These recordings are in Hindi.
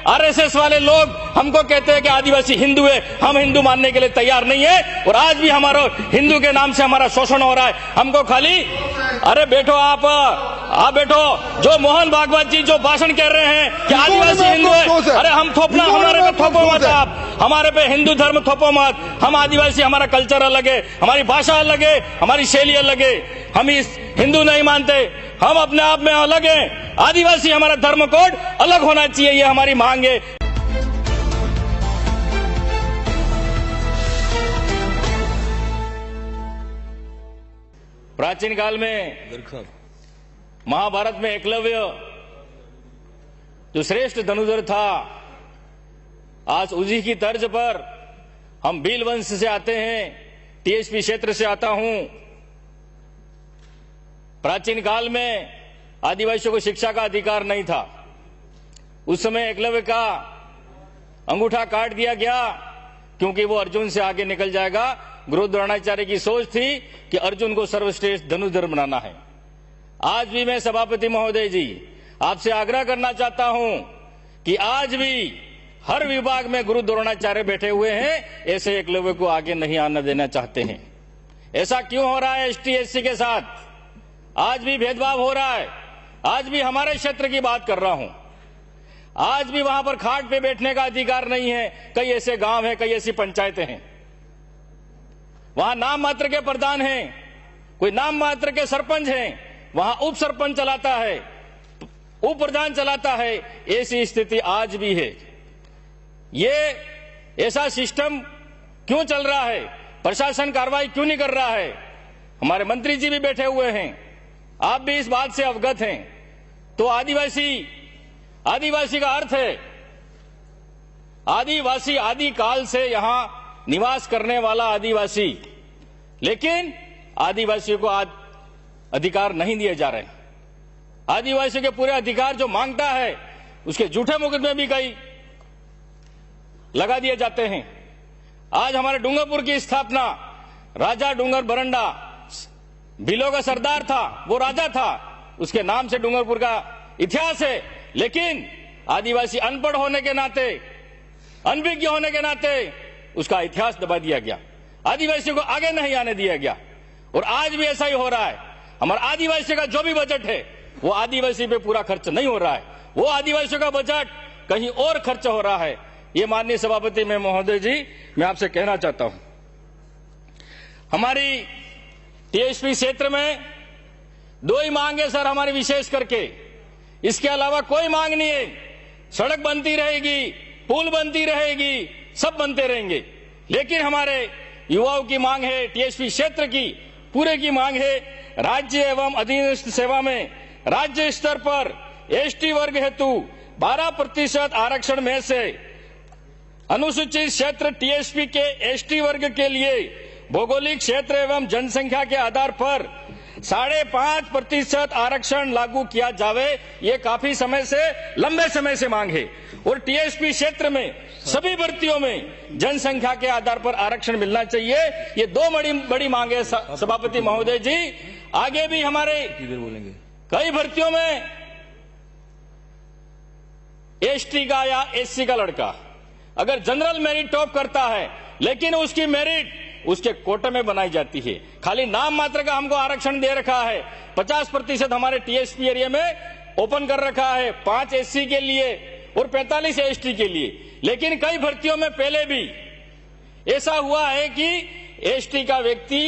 आरएसएस वाले लोग हमको कहते हैं कि आदिवासी हिंदू है, हम हिंदू मानने के लिए तैयार नहीं है और आज भी हमारा हिंदू के नाम से हमारा शोषण हो रहा है। हमको खाली अरे बैठो आप बैठो। जो मोहन भागवत जी जो भाषण कह रहे हैं कि आदिवासी हिंदू है, अरे हम थोपना, हमारे पे थोपो मत आप, हमारे पे हिंदू धर्म थोपो मत। हम आदिवासी, हमारा कल्चर अलग है, हमारी भाषा अलग है, हमारी शैली अलग है। हम इस हिंदू नहीं मानते, हम अपने आप में अलग हैं। आदिवासी हमारा धर्म कोड अलग होना चाहिए, ये हमारी मांग है। प्राचीन काल में महाभारत में एकलव्य जो श्रेष्ठ धनुर्धर था, आज उसी की तर्ज पर हम भील वंश से आते हैं, टीएसपी क्षेत्र से आता हूं। प्राचीन काल में आदिवासियों को शिक्षा का अधिकार नहीं था। उस समय एकलव्य का अंगूठा काट दिया गया क्योंकि वो अर्जुन से आगे निकल जाएगा। गुरु द्रोणाचार्य की सोच थी कि अर्जुन को सर्वश्रेष्ठ धनुर्धर बनाना है। आज भी मैं सभापति महोदय जी आपसे आग्रह करना चाहता हूं कि आज भी हर विभाग में गुरु द्रोणाचार्य बैठे हुए हैं, ऐसे एकलव्य को आगे नहीं आना देना चाहते हैं। ऐसा क्यों हो रहा है एसटी एससी के साथ? आज भी भेदभाव हो रहा है। आज भी हमारे क्षेत्र की बात कर रहा हूं, आज भी वहां पर खाट पे बैठने का अधिकार नहीं है। कई ऐसे गांव हैं, कई ऐसी पंचायतें हैं, वहां नाम मात्र के प्रधान हैं, कोई नाम मात्र के सरपंच हैं, वहां उप सरपंच चलाता है, उप प्रधान चलाता है। ऐसी स्थिति आज भी है। ये ऐसा सिस्टम क्यों चल रहा है? प्रशासन कार्रवाई क्यों नहीं कर रहा है? हमारे मंत्री जी भी बैठे हुए हैं, आप भी इस बात से अवगत हैं। तो आदिवासी का अर्थ है आदिवासी, आदि काल से यहां निवास करने वाला आदिवासी, लेकिन आदिवासियों को आज अधिकार नहीं दिए जा रहे। आदिवासियों के पूरे अधिकार जो मांगता है उसके झूठे मुकदमे भी कई लगा दिए जाते हैं। आज हमारे डूंगरपुर की स्थापना राजा डूंगर बरंडा, भीलों का सरदार था, वो राजा था, उसके नाम से डूंगरपुर का इतिहास है। लेकिन आदिवासी अनपढ़ होने के नाते, अनभिज्ञ होने के नाते उसका इतिहास दबा दिया गया, आदिवासियों को आगे नहीं आने दिया गया। और आज भी ऐसा ही हो रहा है। हमारा आदिवासी का जो भी बजट है वो आदिवासी पे पूरा खर्च नहीं हो रहा है, वो आदिवासियों का बजट कहीं और खर्च हो रहा है। ये माननीय सभापति में महोदय जी मैं आपसे कहना चाहता हूं, हमारी टीएसपी क्षेत्र में दो ही मांग है सर हमारी, विशेष करके इसके अलावा कोई मांग नहीं है। सड़क बनती रहेगी, पुल बनती रहेगी, सब बनते रहेंगे, लेकिन हमारे युवाओं की मांग है, टीएसपी क्षेत्र की पूरे की मांग है, राज्य एवं अधीनस्थ सेवा में राज्य स्तर पर एसटी वर्ग हेतु 12% आरक्षण में से अनुसूचित क्षेत्र टीएसपी के एसटी वर्ग के लिए भौगोलिक क्षेत्र एवं जनसंख्या के आधार पर 5.5% आरक्षण लागू किया जावे। ये काफी समय से, लंबे समय से मांग है। और टीएसपी क्षेत्र में सभी भर्तियों में जनसंख्या के आधार पर आरक्षण मिलना चाहिए। ये दो बड़ी मांग है सभापति महोदय जी। आगे भी हमारे कई भर्तियों में एसटी का या एससी का लड़का अगर जनरल मेरिट टॉप करता है, लेकिन उसकी मेरिट उसके कोटे में बनाई जाती है, खाली नाम मात्र का हमको आरक्षण दे रखा है। 50% हमारे टीएसपी एरिया में ओपन कर रखा है, 5 एससी के लिए और 45 एसटी के लिए। लेकिन कई भर्तियों में पहले भी ऐसा हुआ है कि एसटी का व्यक्ति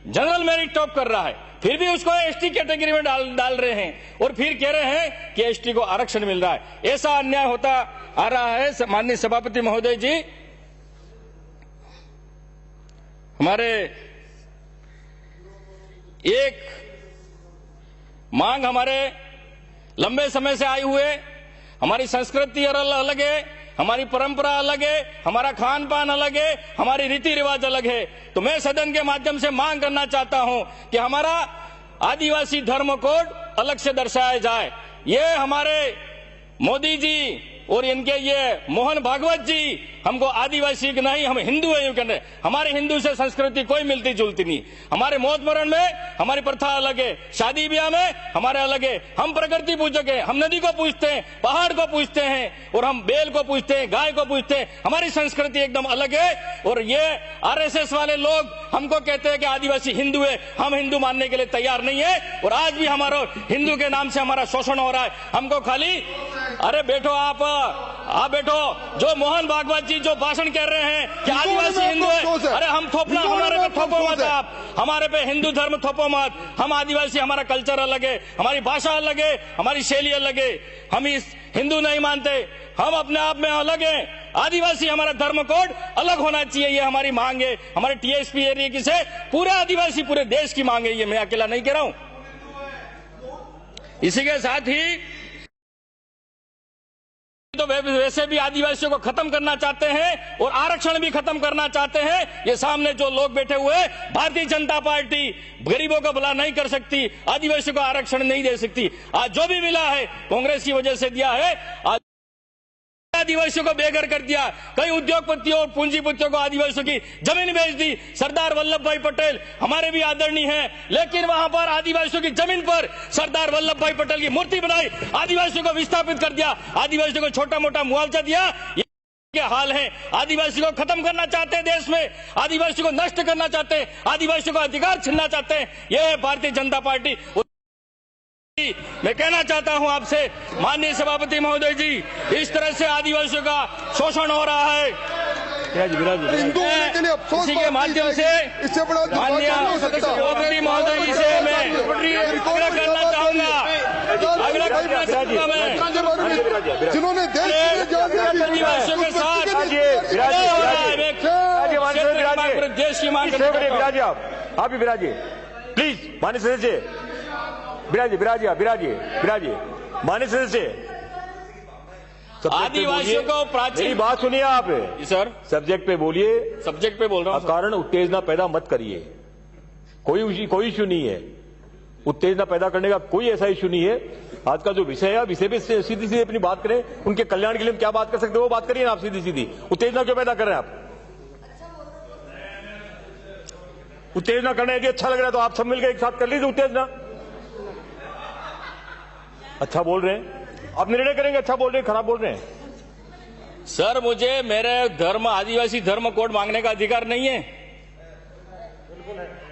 जनरल मेरिट टॉप कर रहा है, फिर भी उसको एसटी कैटेगरी में डाल रहे हैं और फिर कह रहे हैं कि एसटी को आरक्षण मिल रहा है। ऐसा अन्याय होता आ रहा है। माननीय सभापति महोदय जी, हमारे एक मांग हमारे लंबे समय से आई हुए, हमारी संस्कृति अलग है, हमारी परंपरा अलग है, हमारा खान पान अलग है, हमारी रीति रिवाज अलग है। तो मैं सदन के माध्यम से मांग करना चाहता हूं कि हमारा आदिवासी धर्म कोड अलग से दर्शाया जाए। ये हमारे मोदी जी और इनके ये मोहन भागवत जी हमको आदिवासी की नहीं, हम हिंदू है यूं कहते हैं। हमारे हिंदू से संस्कृति कोई मिलती जुलती नहीं। हमारे मौत मरण में हमारी प्रथा अलग है, शादी ब्याह में हमारे अलग है। हम प्रकृति पूजक हैं, हम नदी को पूजते हैं, पहाड़ को पूजते हैं, और हम बैल को पूजते हैं, गाय को पूजते हैं। हमारी संस्कृति एकदम अलग है। और ये आरएसएस वाले लोग हमको कहते हैं कि आदिवासी हिंदू है, हम हिंदू मानने के लिए तैयार नहीं है। और आज भी हमारा हिंदू के नाम से हमारा शोषण हो रहा है। हमको खाली अरे बैठो आप बैठो। जो मोहन भागवत जी जो भाषण कह रहे हैं कि आदिवासी हिंदू है, अरे हम थोपना, हमारे पे थोपो मत आप, हमारे पे हिंदू धर्म थोपो मत। हम आदिवासी, हमारा कल्चर अलग है, हमारी भाषा अलग है, हमारी शैली अलग है। हम इस हिंदू नहीं मानते, हम अपने आप में अलग हैं। आदिवासी हमारा धर्म कोड अलग होना चाहिए, ये हमारी मांग है। हमारे टीएसपी एरिया की से पूरे आदिवासी पूरे देश की मांग है, ये मैं अकेला नहीं कह रहा हूं। इसी के साथ ही तो वैसे भी आदिवासियों को खत्म करना चाहते हैं और आरक्षण भी खत्म करना चाहते हैं। ये सामने जो लोग बैठे हुए, भारतीय जनता पार्टी गरीबों का भला नहीं कर सकती, आदिवासियों को आरक्षण नहीं दे सकती। आज जो भी मिला है कांग्रेस की वजह से दिया है। आज आदिवासियों को बेघर कर दिया, कई उद्योगपतियों और पूंजीपतियों को आदिवासियों की जमीन बेच दी। सरदार वल्लभ भाई पटेल हमारे भी आदरणीय हैं, लेकिन वहां पर आदिवासियों की जमीन पर सरदार वल्लभ भाई पटेल की मूर्ति बनाई, आदिवासियों को विस्थापित कर दिया, आदिवासियों को छोटा मोटा मुआवजा दिया। ये हाल है। आदिवासी को खत्म करना चाहते हैं देश में, आदिवासी को नष्ट करना चाहते हैं, आदिवासियों को अधिकार छीनना चाहते हैं। यह है भारतीय जनता पार्टी। मैं कहना चाहता हूं आपसे माननीय सभापति महोदय जी, इस तरह से आदिवासियों का शोषण हो रहा है। इसी के माध्यम से माननीय सभापति महोदय जी से मैं आग्रह करना चाहूंगा, जिन्होंने आदिवासियों के साथ देश की मांग विराजिए, आप भी विराजिए प्लीज। माननीय सदस्य विराजिए माननीय सदस्य। आदिवासियों को प्राचीन, मेरी बात सुनिए आप सर, सब्जेक्ट पे बोलिए। सब्जेक्ट पे बोल रहा हूं। कारण उत्तेजना पैदा मत करिए, कोई इश्यू नहीं है। उत्तेजना पैदा करने का कोई ऐसा इश्यू नहीं है। आज का जो विषय है, विषय पे सीधी सीधी अपनी बात करें। उनके कल्याण के लिए हम क्या बात कर सकते हो वो बात करिए ना आप सीधी सीधी। उत्तेजना क्यों पैदा कर रहे हैं आप? उत्तेजना करना यदि अच्छा लग रहा है तो आप सब मिलकर एक साथ कर लीजिए उत्तेजना। अच्छा बोल रहे हैं आप, निर्णय करेंगे। अच्छा बोल रहे हैं, खराब बोल रहे हैं? सर मुझे मेरे धर्म आदिवासी धर्म कोड मांगने का अधिकार नहीं है।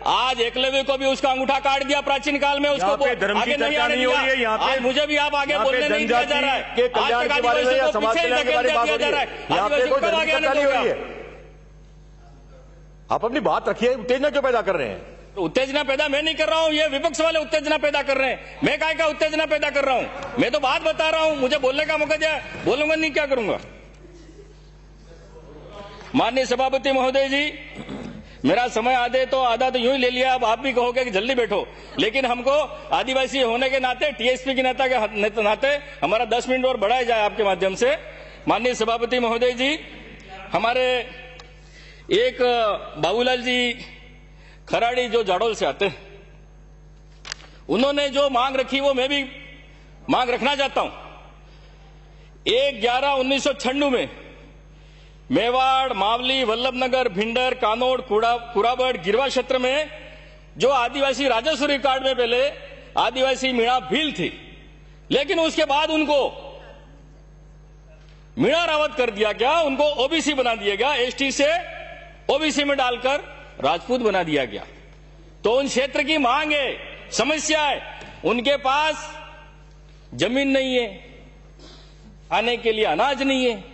आज एकलव्य को भी उसका अंगूठा काट दिया प्राचीन काल में, उसको आगे नहीं आने दिया। आज मुझे भी आप आगे बोलने नहीं दिया जा रहा है। के कल्याण के बारे में या समाज कल्याण के बारे में बात हो रही है, यहाँ पे कोई धर्म की चर्चा नहीं हो रही है। आप अपनी बात रखिए। उत्तेजना क्यों पैदा कर रहे हैं? तो उत्तेजना पैदा मैं नहीं कर रहा हूं, ये विपक्ष वाले उत्तेजना पैदा कर रहे हैं। मैं काय का उत्तेजना पैदा कर रहा हूं? मैं तो बात बता रहा हूं, मुझे बोलने का मौका दिया, बोलूंगा नहीं, क्या करूंगा। माननीय सभापति महोदय जी, मेरा समय आधा तो यूं ही ले लिया। अब आप भी कहोगे कि जल्दी बैठो, लेकिन हमको आदिवासी होने के नाते, टीएसपी के नेता के नाते हमारा 10 मिनट और बढ़ाया जाए आपके माध्यम से। माननीय सभापति महोदय जी, हमारे एक बाबूलाल जी खराड़ी जो जाडोल से आते हैं, उन्होंने जो मांग रखी वो मैं भी मांग रखना चाहता हूं। 1/11/1996 में मेवाड़, मावली, वल्लभनगर, भिंडर, कानोड़, कुराबड़, गिरवा क्षेत्र में जो आदिवासी राजस्व रिकॉर्ड में पहले आदिवासी मीणा भील थी, लेकिन उसके बाद उनको मीणा रावत कर दिया गया, उनको ओबीसी बना दिया गया, एसटी से ओबीसी में डालकर राजपूत बना दिया गया। तो उन क्षेत्र की मांग है, समस्या है, उनके पास जमीन नहीं है, खाने के लिए अनाज नहीं है,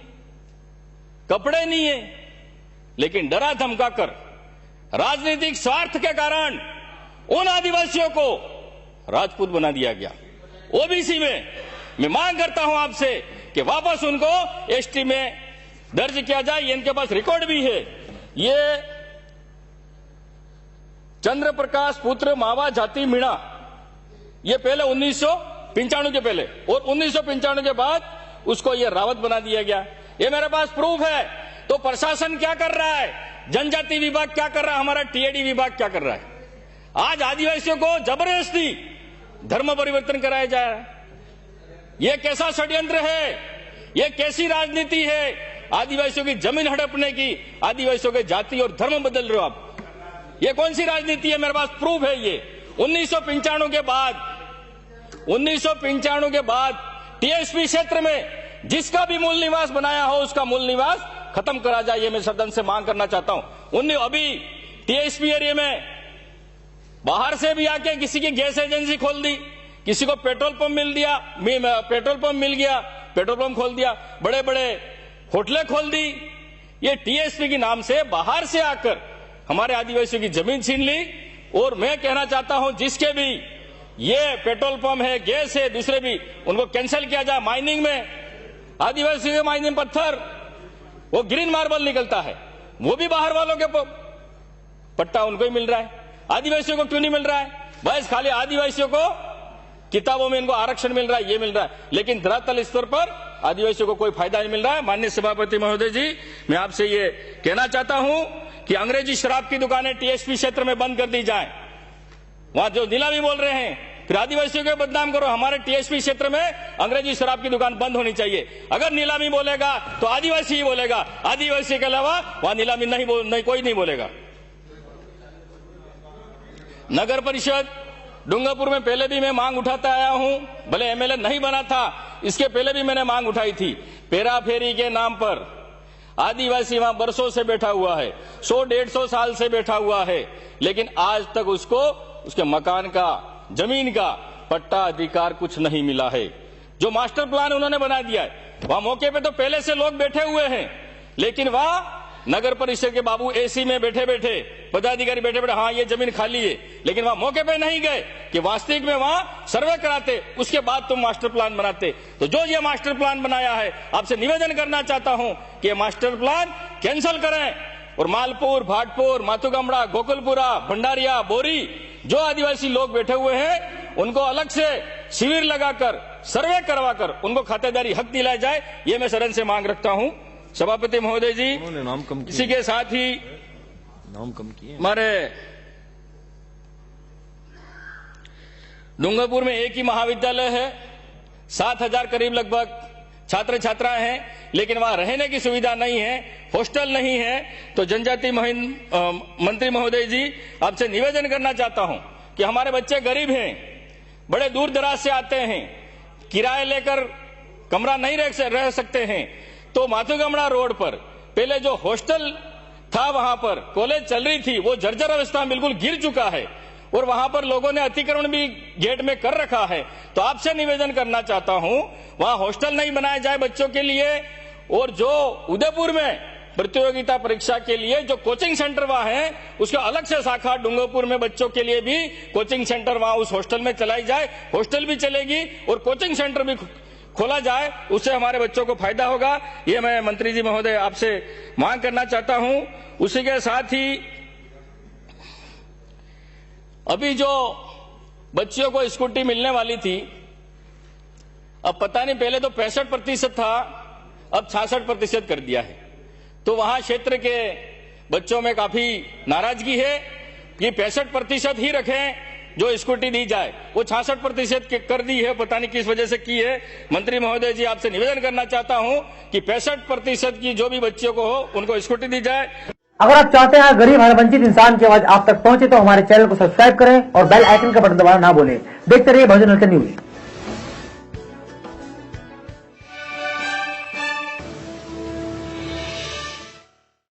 कपड़े नहीं है, लेकिन डरा धमकाकर राजनीतिक स्वार्थ के कारण उन आदिवासियों को राजपूत बना दिया गया। ओबीसी में मैं मांग करता हूं आपसे कि वापस उनको एसटी में दर्ज किया जाए। इनके पास रिकॉर्ड भी है। ये चंद्र प्रकाश पुत्र मावा जाति मीणा, ये पहले 1995 के पहले, और 1995 के बाद उसको ये रावत बना दिया गया। ये मेरे पास प्रूफ है। तो प्रशासन क्या कर रहा है, जनजाति विभाग क्या कर रहा है, हमारा टीएडी विभाग क्या कर रहा है? आज आदिवासियों को जबरदस्ती धर्म परिवर्तन कराया जा रहा है। ये कैसा षड्यंत्र है? ये कैसी राजनीति है? आदिवासियों की जमीन हड़पने की, आदिवासियों के जाति और धर्म बदल रहे हो आप। ये कौन सी राजनीति है? मेरे पास प्रूफ है। ये 1995 के बाद टीएसपी क्षेत्र में जिसका भी मूल निवास बनाया हो उसका मूल निवास खत्म करा जाए, ये मैं सदन से मांग करना चाहता हूं। अभी टीएसपी एरिया में बाहर से भी आके किसी की गैस एजेंसी खोल दी, किसी को पेट्रोल पंप मिल गया, पेट्रोल पंप खोल दिया, बड़े बड़े होटलें खोल दी। ये टीएसपी के नाम से बाहर से आकर हमारे आदिवासियों की जमीन छीन ली। और मैं कहना चाहता हूं जिसके भी ये पेट्रोल पंप है, गैस है, दूसरे भी, उनको कैंसिल किया जाए। माइनिंग में आदिवासियों के माइनिंग पत्थर, वो ग्रीन मार्बल निकलता है, वो भी बाहर वालों के पट्टा उनको ही मिल रहा है, आदिवासियों को क्यों नहीं मिल रहा है? बस खाली आदिवासियों को किताबों में इनको आरक्षण मिल रहा है, ये मिल रहा है, लेकिन धरातल स्तर पर आदिवासियों को कोई फायदा नहीं मिल रहा है। माननीय सभापति महोदय जी, मैं आपसे ये कहना चाहता हूं कि अंग्रेजी शराब की दुकानें टीएसपी क्षेत्र में बंद कर दी जाए। वहां जो नीलामी बोल रहे हैं, फिर आदिवासियों को बदनाम करो। हमारे टीएसपी क्षेत्र में अंग्रेजी शराब की दुकान बंद होनी चाहिए। अगर नीलामी बोलेगा तो आदिवासी ही बोलेगा, आदिवासी के अलावा वहां नीलामी नहीं कोई नहीं बोलेगा। नगर परिषद डूंगरपुर में पहले भी मैं मांग उठाता आया हूं, भले एमएलए नहीं बना था, इसके पहले भी मैंने मांग उठाई थी। पेरा फेरी के नाम पर आदिवासी वहां बरसों से बैठा हुआ है, 100-150 साल से बैठा हुआ है, लेकिन आज तक उसको उसके मकान का, जमीन का पट्टा अधिकार कुछ नहीं मिला है। जो मास्टर प्लान उन्होंने बना दिया है, वहां मौके पे तो पहले से लोग बैठे हुए हैं, लेकिन वहां नगर परिषद के बाबू एसी में बैठे बैठे, पदाधिकारी बैठे बैठे, हाँ ये जमीन खाली है, लेकिन वहां मौके पे नहीं गए कि वास्तविक में वहां सर्वे कराते, उसके बाद तुम मास्टर प्लान बनाते। तो जो ये मास्टर प्लान बनाया है, आपसे निवेदन करना चाहता हूं कि ये मास्टर प्लान कैंसिल करें और मालपुर, भाटपुर, माथुगमड़ा, गोकुलपुरा, भंडारिया, बोरी, जो आदिवासी लोग बैठे हुए हैं उनको अलग से शिविर लगाकर, सर्वे करवाकर उनको खातेदारी हक दिलाया जाए, ये मैं सदन से मांग रखता हूं। सभापति महोदय जी, इसी के साथ ही नाम कम किए हमारे डूंगरपुर में एक ही महाविद्यालय है, 7,000 करीब लगभग छात्र छात्राएं हैं, लेकिन वहां रहने की सुविधा नहीं है, हॉस्टल नहीं है। तो जनजाति मंत्री महोदय जी, आपसे निवेदन करना चाहता हूं कि हमारे बच्चे गरीब हैं, बड़े दूर दराज से आते हैं, किराए लेकर कमरा नहीं रह सकते हैं। तो माथुगमड़ा रोड पर पहले जो हॉस्टल था, वहां पर कॉलेज चल रही थी, वो जर्जर अवस्था में बिल्कुल गिर चुका है और वहां पर लोगों ने अतिक्रमण भी गेट में कर रखा है। तो आपसे निवेदन करना चाहता हूं, वहां हॉस्टल नहीं बनाया जाए बच्चों के लिए। और जो उदयपुर में प्रतियोगिता परीक्षा के लिए जो कोचिंग सेंटर वहां है, उसका अलग से शाखा डूंगरपुर में बच्चों के लिए भी कोचिंग सेंटर वहां उस हॉस्टल में चलाई जाए। हॉस्टल भी चलेगी और कोचिंग सेंटर भी खोला जाए, उससे हमारे बच्चों को फायदा होगा। ये मैं मंत्री जी महोदय आपसे मांग करना चाहता हूं। उसी के साथ ही अभी जो बच्चियों को स्कूटी मिलने वाली थी, अब पता नहीं, पहले तो 65% था, अब 66% कर दिया है। तो वहां क्षेत्र के बच्चों में काफी नाराजगी है कि 65% ही रखें जो स्कूटी दी जाए, वो 66% कर दी है, पता नहीं किस वजह से की है। मंत्री महोदय जी, आपसे निवेदन करना चाहता हूं कि 65% की जो भी बच्चियों को हो उनको स्कूटी दी जाए। अगर आप चाहते हैं गरीब हर वंचित इंसान की आवाज आप तक पहुंचे तो हमारे चैनल को सब्सक्राइब करें और बेल आइकन का बटन दबाना ना भूलें। देखते रहिए बहुजन न्यूज।